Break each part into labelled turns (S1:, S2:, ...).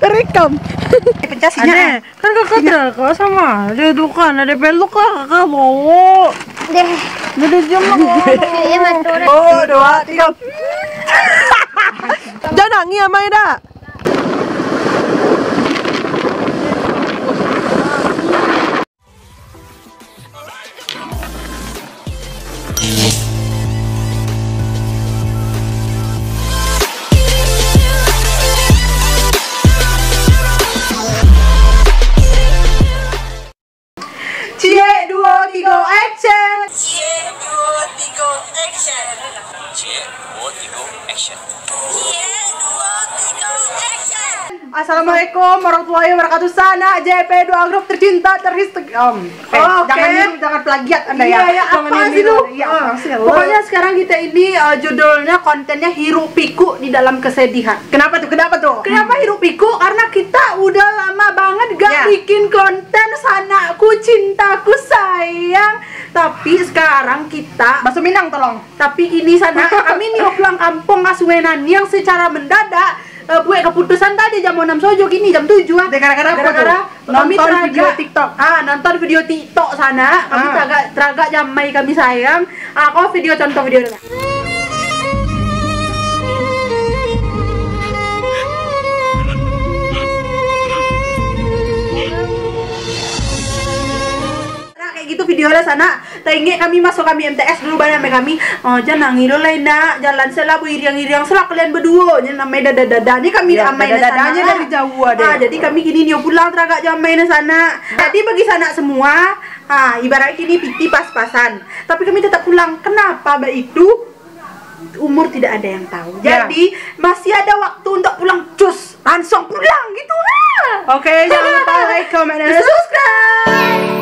S1: Terekam.
S2: Pencet sinyal.
S1: Kan kakak teraka sama. Ada dukan, ada belok kakak mau.
S3: Deh.
S1: Ada jam lah.
S3: Iya mantul.
S1: 2, 3. Jangan nangis sama Ida. Assalamualaikum warahmatullahi wabarakatuh. Sana JP2 Group tercinta terhistegam.
S2: Jangan plagiat Anda ya.
S1: Iya, apa sih lu? Pokoknya sekarang kita ini judulnya kontennya hirup pikuk di dalam kesedihan.
S2: Kenapa tuh?
S1: Kenapa hirup pikuk? Karena kita udah lama banget gak bikin konten Sanaku cintaku sayang. Tapi sekarang kita
S2: Bakso Minang tolong.
S1: Tapi ini Sana kami nih pulang kampung Asuenan yang secara mendadak buat keputusan tadi jam 6 sojo gini jam 7
S2: Gara-gara apa tuh?
S1: Nonton
S2: video TikTok.
S1: Nonton video TikTok Sana. Kami teraga jamai kami sayang. Kau video contoh video dulu. Gitu videonya Sana tengge kami masuk kami MTS dulu banyak kami jangan ngiro lain nak jalan selabu iriang selak kalian berdua nya namanya dada-dadanya kami amai
S2: dadanya dari jauh ada.
S1: Jadi kami gini nih pulang teraga jamai Sana. Jadi bagi Sana semua ibarat ini piti pas-pasan tapi kami tetap pulang. Kenapa itu umur tidak ada yang tahu. Jadi masih ada waktu untuk pulang, cus langsung pulang gitu
S2: Oke, jangan lupa like, comment, dan
S1: subscribe.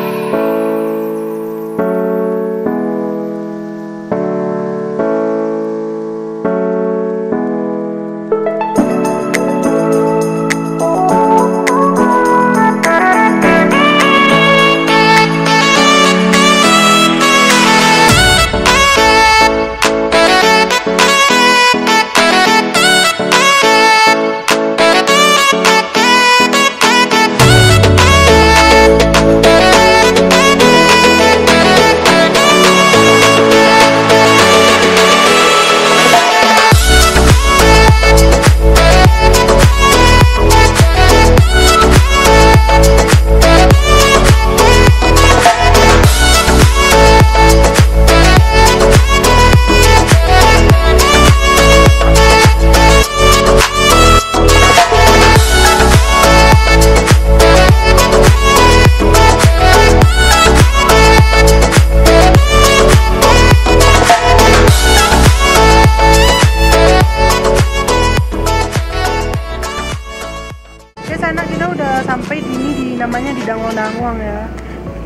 S1: Sampai di namanya di Dangwang ya.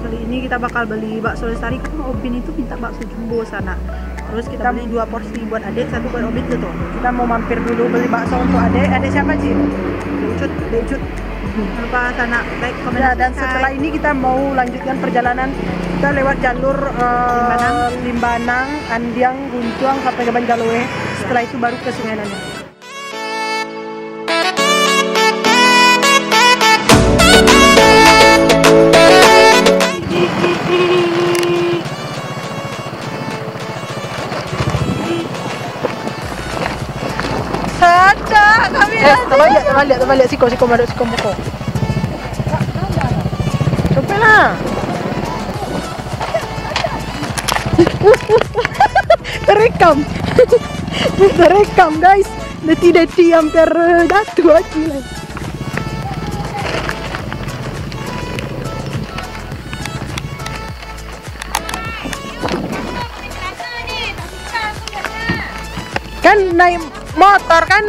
S1: Kali ini kita bakal beli bakso Lestari kan Obin itu minta bakso jumbo Sana. Terus kita beli 2 porsi buat adik, 1 buat Obin gitu. Kita mau mampir dulu beli bakso untuk adik. Adik siapa sih? Decut. Lupa Sana like, komen, dan setelah ini kita mau lanjutkan perjalanan. Kita lewat jalur Limbanang, Andiang, Guntuang sampai ke Banjarloe. Setelah itu baru ke Sungai Nanya. Terbalik siko maduk siko muko. Coba lah. Terekam guys. Deti hampir datu aja lah. Kan naik motor kan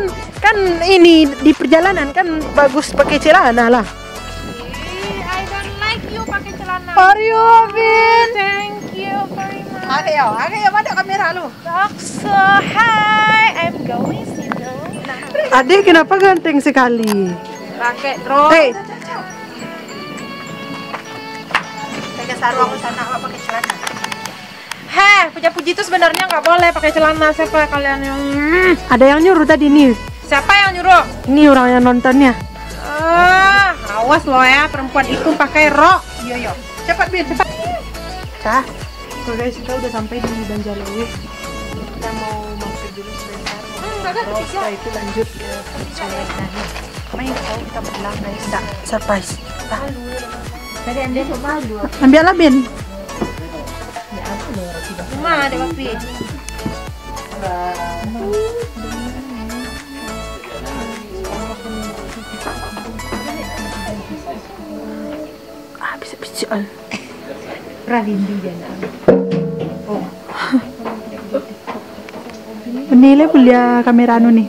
S1: ini di perjalanan kan bagus pakai celana lah.
S3: I don't like you pakai celana.
S1: Are you Obin?
S3: Thank you very much.
S1: Oke, mana kamera lu?
S3: So hi, I'm going situ.
S1: Adik kenapa ganteng sekali?
S3: Pakai terus.
S1: Hey.
S2: Pakai sarung aku sana pakai celana.
S3: Puja-puji itu sebenarnya nggak boleh pakai celana. Siapa kalian yang
S1: Ada yang nyuruh tadi nih.
S2: Siapa yang nyuruh?
S1: Ini orang yang nontonnya.
S2: Awas lo ya, perempuan itu pakai rok.
S1: Iya. Cepat Bin, cepat. So guys, kita udah sampai di Banjarlewi. Kita mau mampir dulu sebentar. Terus setelah itu lanjut ke Soleh Nahi. Main tahu kita pulang guys. Surprise.
S2: Tadi anda cuma dua.
S1: Ambillah Bin.
S2: Cuma ada papi.
S1: Bisa.
S2: Ravindi jana.
S1: Penilai punya kamera anu nih.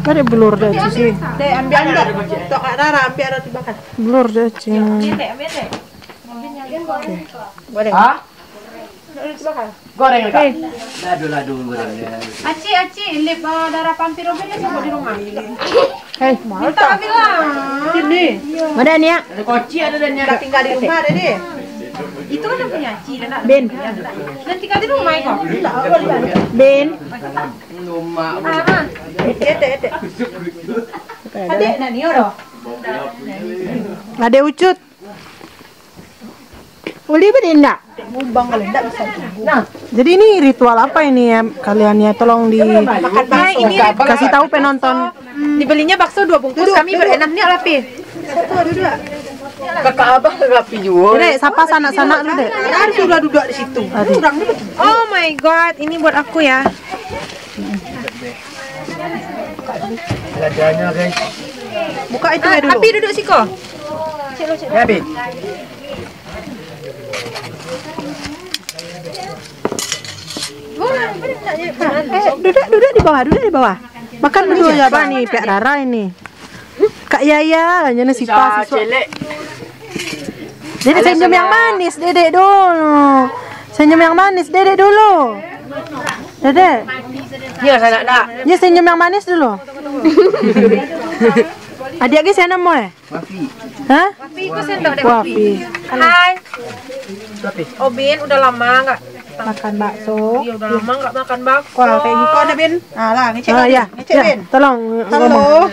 S1: Ada blur dah sih.
S2: Dek ambil enggak? Tok Kak Rara ambil roti bakar.
S1: Blur dah sih.
S2: Ambil dek.
S4: Goreng.
S2: Roti bakar.
S4: Goreng enggak? Ladu gorengnya.
S2: Aci, lip darah pampir Robin ya di rumah.
S1: Hei,
S2: Kita ambil lah.
S1: sini.
S4: Mana nih ya? Ada koci ada dan
S2: Udah tinggal di rumah ada deh. Itu kan yang punya Aci dan
S1: Ben.
S2: Dan tinggal di rumah kok.
S1: Ben.
S4: Rumah.
S2: Ete. Adek nani oro?
S1: Ada ucut. Uli berindak.
S2: Mumbang kali enggak bisa.
S4: Nah,
S1: Jadi ini ritual apa ini ya kalian ya? Tolong
S2: Makan bakso.
S1: ini kasih tahu penonton.
S2: Dibelinya bakso 2 bungkus, kami berenak nih Alapi.
S4: kakak abang rapi juga.
S1: Dek, sapa sanak-sanak lu, Dek.
S2: Harus sudah duduk di situ. Kurang dulu. Oh my god, ini buat aku ya.
S4: Ladanya guys.
S2: Buka itu ya dulu. Api duduk siko.
S4: Ya, Bi.
S1: Duduk di bawah. Makan dulu ya, Pak nih, Pek Rara ini. Kak Yaya, hanya sipa siswa.
S4: Celek.
S1: Dedek senyum yang manis, Dedek dulu. Senyum yang manis, Dedek dulu. Dedek,
S4: Ya, saya nak.
S1: ya senyum yang manis dulu. Adik lagi saya nemu ya?
S4: Wafi.
S1: Hah?
S2: Wafi, kok sendok deh
S1: Wafi.
S2: Wafi. Hai.
S4: Wafi.
S2: Obin udah lama nggak?
S1: Makan bakso.
S2: Iya udah lama nggak makan bakso.
S1: Wah, kayak gitu ada Bin.
S2: Alah, ngecek
S1: Oh ya,
S2: ngecek
S1: ya,
S2: Bin.
S1: tolong ngomong.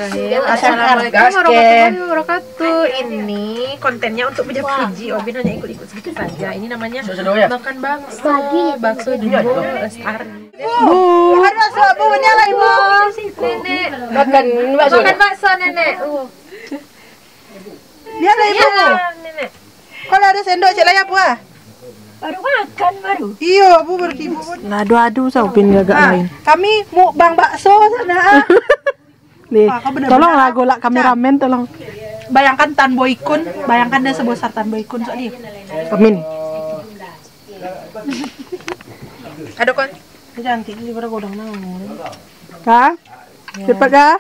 S2: Assalamualaikum
S4: Gasken.
S2: warahmatullahi wabarakatuh. Ini kontennya untuk puji Obin hanya ikut-ikut sedikit saja. Ini namanya
S4: Sedang ya?
S2: makan bakso. Bakso jumbo lestari.
S1: Bu,
S2: Makan bakso, Bu. Ini ala Ibu. Nenek.
S4: Makan bakso.
S2: Makan bakso, Nenek.
S1: dia ada ibu.
S2: Iya, Nenek.
S1: Kalau ada sendok cek layak buah. Iya, Bu beribu. Nah, adu-adu Saupin gagak lain.
S2: Kami mukbang bakso sana.
S1: Nih,
S2: Kau bener-bener
S1: tolong lah golak kameramen tolong.
S2: Bayangkan Tan Boy Kun, bayangkan dia sebesar Tan Boy Kun soalnya.
S1: Amin.
S2: Ada kon.
S1: Cantik sih pada godang nang. Kak? Cepat kah?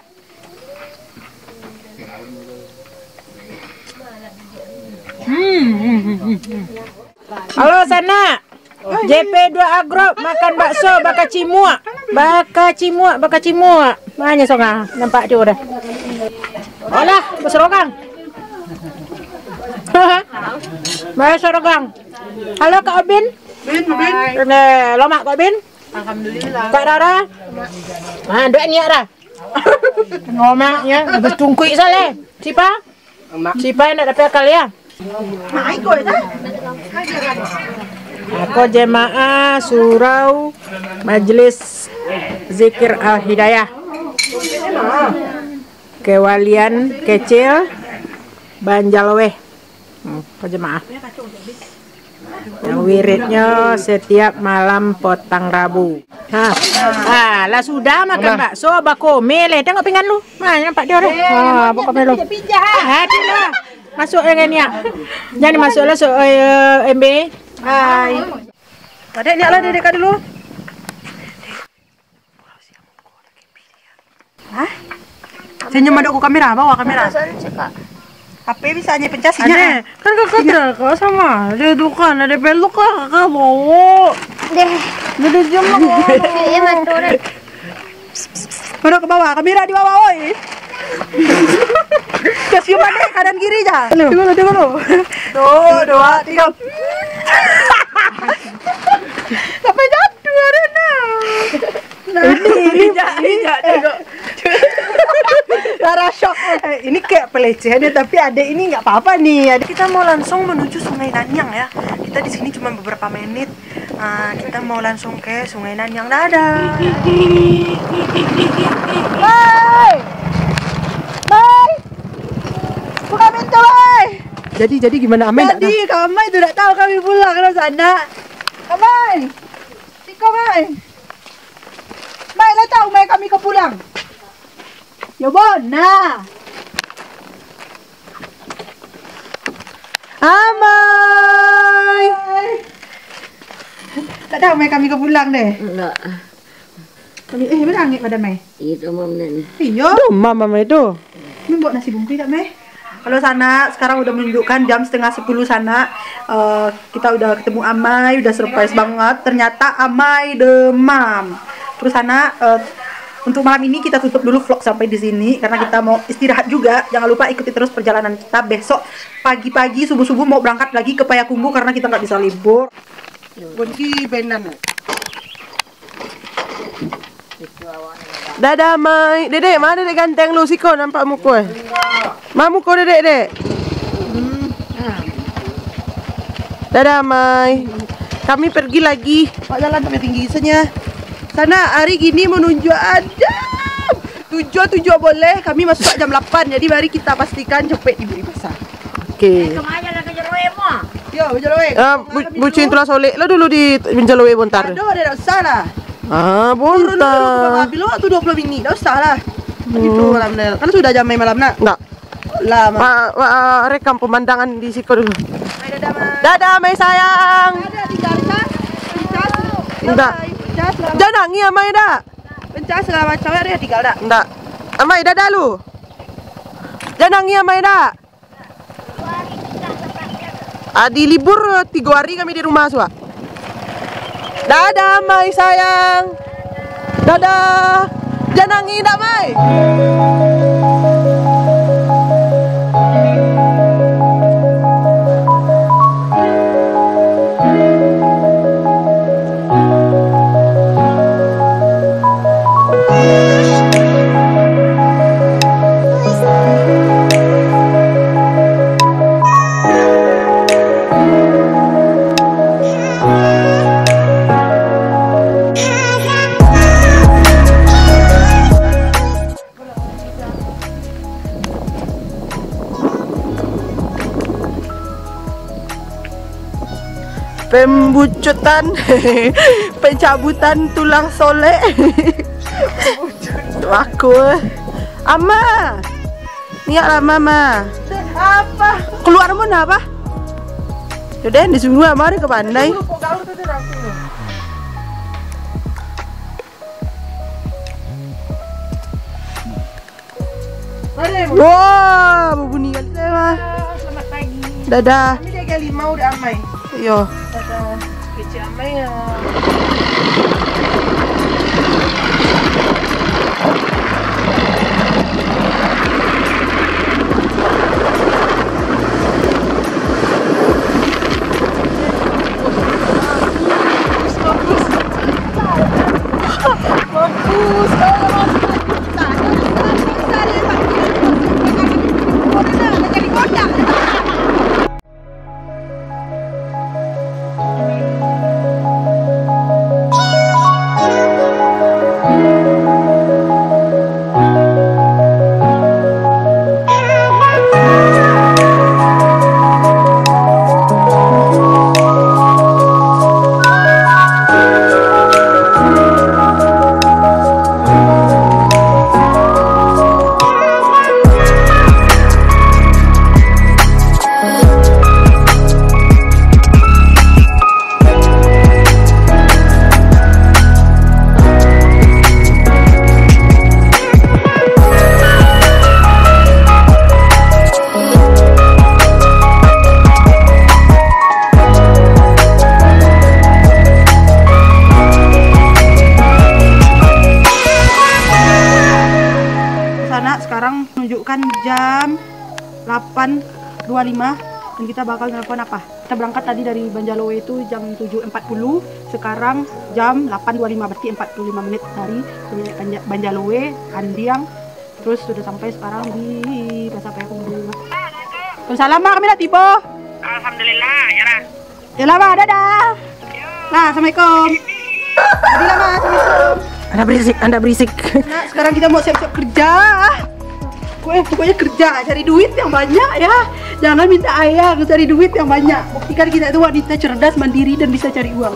S2: Halo sana. JP2 Agro makan bakso baka cimua. Baka cimua. Mana songa? Nampak dia udah. Olah, berserogang. Berserogang. Halo Kak Obin.
S1: Bin.
S2: Lomak Kak Obin.
S1: Alhamdulillah.
S2: Kak Rara. Ah, duit ni Rara. Ngomaknya habis tungkui sale. Siapa? Siapa yang nak dapat kalian? Aku jemaah surau Majelis Zikir Al-Hidayah Kewalian Kecil Banjarlewi. Jemaah yang wiridnya setiap malam potang Rabu. Lah sudah makan bakso bako mele tengok pinggan lu. Mana nampak dia dah. Bako mele. Lah. Masuk yang ini ya. Jangan masuklah MB. Hai.
S1: Adek ni lah dedek kak dulu. Hah? Senyum ada ku kamera, bawa kamera. HP bisa hanya pencet sinyal. Kan kakak kak sama. Dia dukan, ada belok kakak bawa. Dia jam lah. Mana ke bawah, kamera di bawah, oi. Kasih mana kanan kiri aja. Tengok lu. 2, 3. Sampai jatuh Arena. Ini Lara shock. Ini kayak pelecehan ya, tapi adek ini nggak apa-apa nih. Kita mau langsung menuju Sungai Nanyang ya. Kita di sini cuma beberapa menit. Kita mau langsung ke Sungai Nanyang. Dadah. Bye. Bye. Buka pintu, bye. Jadi gimana Amai? Jadi Amai tuh tidak tahu kami pulang ke sana. Amai, Tiko Mai. Mai lah tahu Mai kami ke pulang. Ya bona. Amai. Tak tahu Mai kami ke pulang deh.
S4: Enggak.
S1: Berangit pada Mai.
S4: Itu mamnya nih.
S1: Iya. Mama Mai itu. Ini buat nasi bungkus tak Mai? Kalau sana sekarang udah menunjukkan jam 9:30 sana. Kita udah ketemu Amai, udah surprise banget. Ternyata Amai demam. Terus sana untuk malam ini kita tutup dulu vlog sampai di sini karena kita mau istirahat juga. Jangan lupa ikuti terus perjalanan kita. Besok pagi-pagi subuh-subuh mau berangkat lagi ke Payakumbuh karena kita nggak bisa libur. Kunci benan.
S5: Dadah Mai. Dedek, mana dedek ganteng lu siko nampak muka. Ma muka dedek, Dek. Dadah Mai. Kami pergi lagi.
S1: Pak jalan sampai tinggi senya. Sana hari gini menunjuk ada 7 boleh. Kami masuk jam 8. Jadi mari kita pastikan cepet di Buri Pasar.
S5: Okey.
S4: Kemana nak kerja roem mah?
S1: Yo, Benjalowe.
S5: Bucin tulah solek lo dulu di Benjalowe Bontar.
S1: Aduh, ada usah lah.
S5: Bontar.
S1: Turun waktu 20 minit. Dah usah lah. Begitu malam ni. Kan sudah jam malam nak.
S5: Enggak.
S1: Lama.
S5: Rekam pemandangan di siko dulu.
S1: Dadah, Mai.
S5: Dadah Mai sayang.
S1: Ada tinggal cas.
S5: Enggak. Jangan nangis Amai dah.
S1: Pencas segala macam ada tinggal dah.
S5: Enggak. Amai dadah lu. Jangan nangis Amai dah. Di libur 3 hari kami di rumah Sua. Dadah Mai sayang. Dadah. Jangan nangis dah Mai. Pembucutan, pencabutan tulang solek. Aku, Ama, niat lah Mama.
S1: Apa?
S5: Keluar mana apa? Jadi disuruh Ama ke pandai. Wah, berbunyi kali saya.
S1: Selamat pagi.
S5: Dadah.
S1: Kami dia kali mau udah Amai.
S5: Yo.
S1: Dadah. Kecil Amai ya. Sekarang menunjukkan jam 8.25 Dan kita bakal nelfon apa? Kita berangkat tadi dari Banjarlowe itu jam 7.40. Sekarang jam 8.25, berarti 45 menit dari Banjarlowe, Andiang. Terus sudah sampai sekarang di Pasar Payung dulu. Waalaikumsalam, Mak, kami udah tiba.
S6: Alhamdulillah, ya lah.
S1: Ya lah, Mak, dadah. Nah, Assalamualaikum. Tadi lah, Mak, Assalamualaikum.
S2: Anda berisik.
S1: Nah, sekarang kita mau siap-siap kerja. Pokoknya kerja, cari duit yang banyak ya. Jangan minta ayah, cari duit yang banyak. Buktikan kita itu wanita cerdas, mandiri dan bisa cari uang.